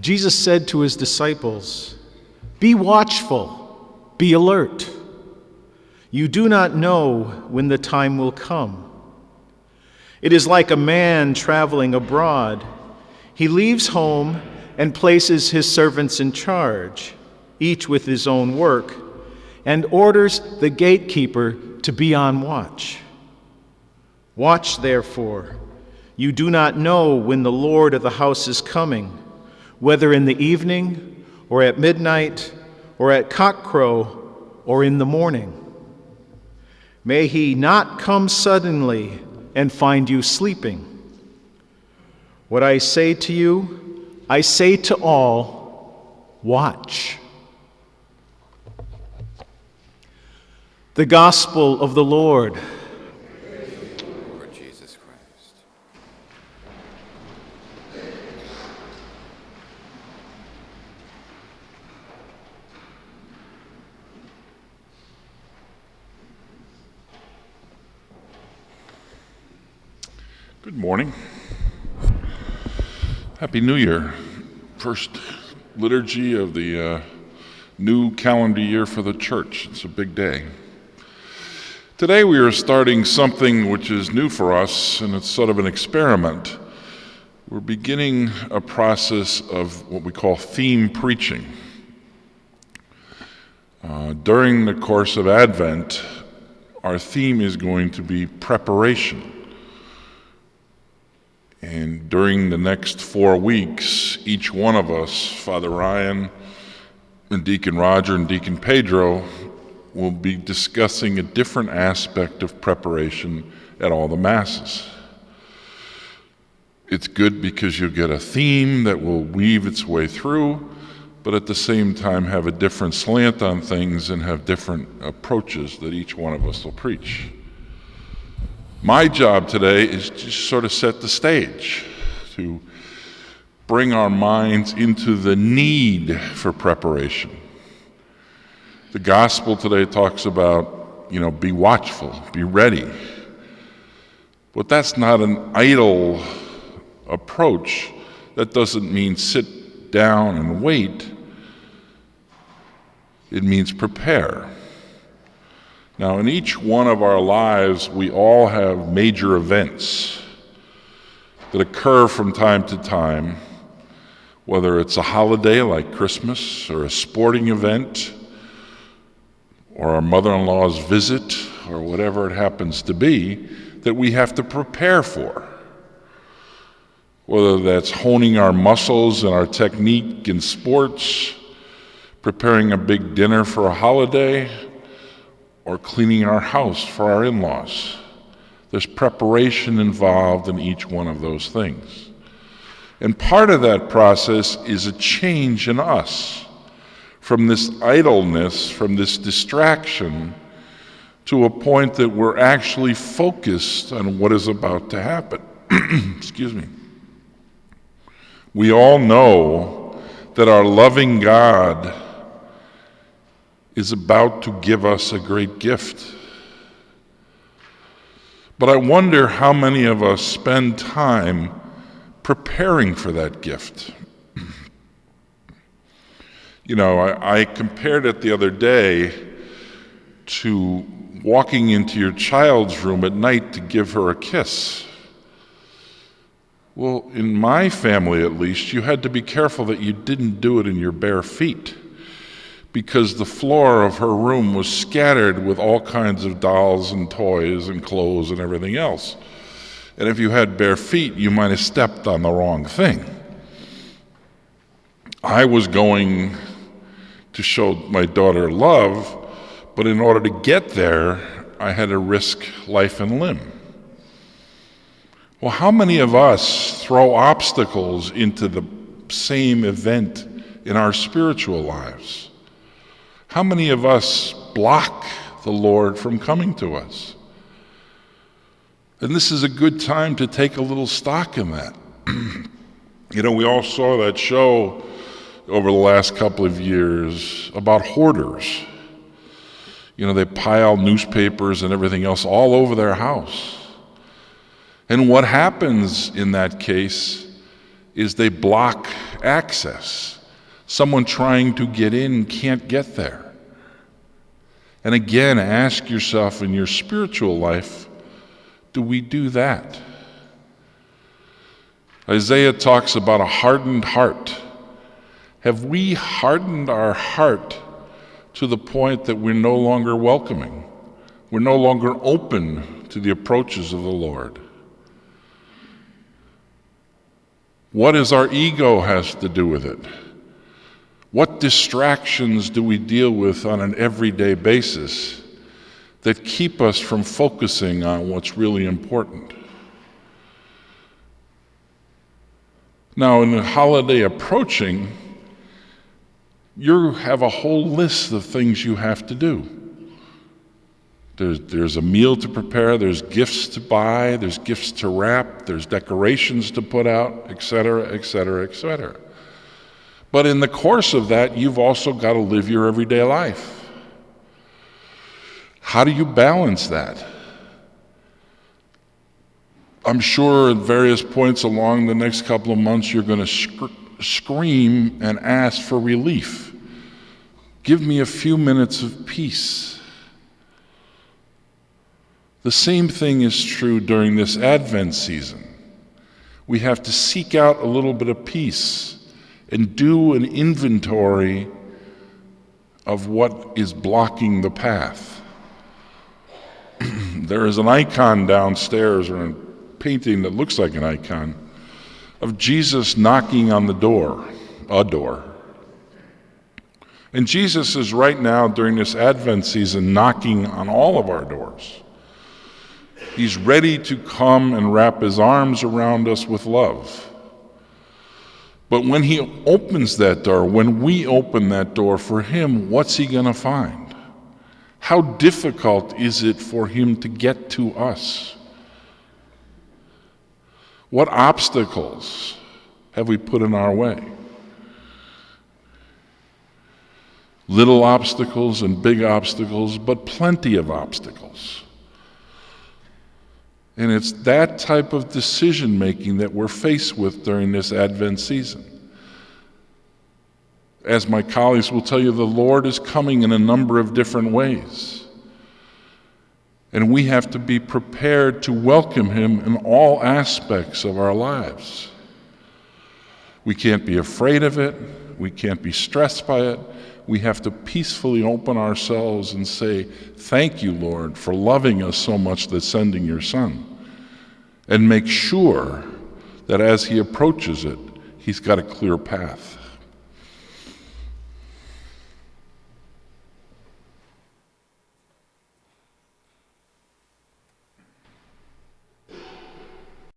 Jesus said to his disciples, "Be watchful, be alert. You do not know when the time will come. It is like a man traveling abroad. He leaves home and places his servants in charge, each with his own work, and orders the gatekeeper to be on watch. Watch, therefore. You do not know when the Lord of the house is coming, whether in the evening, or at midnight, or at cockcrow, or in the morning. May he not come suddenly and find you sleeping. What I say to you, I say to all, watch." The Gospel of the Lord. Lord Jesus Christ. Good morning. Happy New Year. First liturgy of the new calendar year for the church. It's a big day. Today we are starting something which is new for us, and it's sort of an experiment. We're beginning a process of what we call theme preaching. During the course of Advent, our theme is going to be preparation. And during the next 4 weeks, each one of us, Father Ryan and Deacon Roger and Deacon Pedro, will be discussing a different aspect of preparation at all the Masses. It's good because you'll get a theme that will weave its way through, but at the same time have a different slant on things and have different approaches that each one of us will preach. My job today is to sort of set the stage, to bring our minds into the need for preparation. The gospel today talks about, be watchful, be ready. But that's not an idle approach. That doesn't mean sit down and wait. It means prepare. Now, in each one of our lives, we all have major events that occur from time to time, whether it's a holiday like Christmas or a sporting event or our mother-in-law's visit or whatever it happens to be that we have to prepare for. Whether that's honing our muscles and our technique in sports, preparing a big dinner for a holiday, or cleaning our house for our in-laws. There's preparation involved in each one of those things. And part of that process is a change in us from this idleness, from this distraction, to a point that we're actually focused on what is about to happen. Excuse me. We all know that our loving God is about to give us a great gift. But I wonder how many of us spend time preparing for that gift. I compared it the other day to walking into your child's room at night to give her a kiss. Well, in my family at least, you had to be careful that you didn't do it in your bare feet, because the floor of her room was scattered with all kinds of dolls and toys and clothes and everything else. And if you had bare feet, you might have stepped on the wrong thing. I was going to show my daughter love, but in order to get there, I had to risk life and limb. Well, how many of us throw obstacles into the same event in our spiritual lives? How many of us block the Lord from coming to us? And this is a good time to take a little stock in that. We all saw that show over the last couple of years about hoarders. They pile newspapers and everything else all over their house. And what happens in that case is they block access. Someone trying to get in can't get there. And again, ask yourself in your spiritual life, do we do that? Isaiah talks about a hardened heart. Have we hardened our heart to the point that we're no longer welcoming? We're no longer open to the approaches of the Lord. What does our ego has to do with it? What distractions do we deal with on an everyday basis that keep us from focusing on what's really important? Now, in the holiday approaching, you have a whole list of things you have to do. There's a meal to prepare, there's gifts to buy, there's gifts to wrap, there's decorations to put out, etc., etc., etc. But in the course of that, you've also got to live your everyday life. How do you balance that? I'm sure at various points along the next couple of months, you're going to scream and ask for relief. Give me a few minutes of peace. The same thing is true during this Advent season. We have to seek out a little bit of peace and do an inventory of what is blocking the path. There is an icon downstairs, or a painting that looks like an icon, of Jesus knocking on the door, a door. And Jesus is right now, during this Advent season, knocking on all of our doors. He's ready to come and wrap his arms around us with love. But when he opens that door, when we open that door for him, what's he going to find? How difficult is it for him to get to us? What obstacles have we put in our way? Little obstacles and big obstacles, but plenty of obstacles. And it's that type of decision making that we're faced with during this Advent season. As my colleagues will tell you, the Lord is coming in a number of different ways. And we have to be prepared to welcome him in all aspects of our lives. We can't be afraid of it. We can't be stressed by it. We have to peacefully open ourselves and say, thank you, Lord, for loving us so much that sending your Son. And make sure that as he approaches it, he's got a clear path.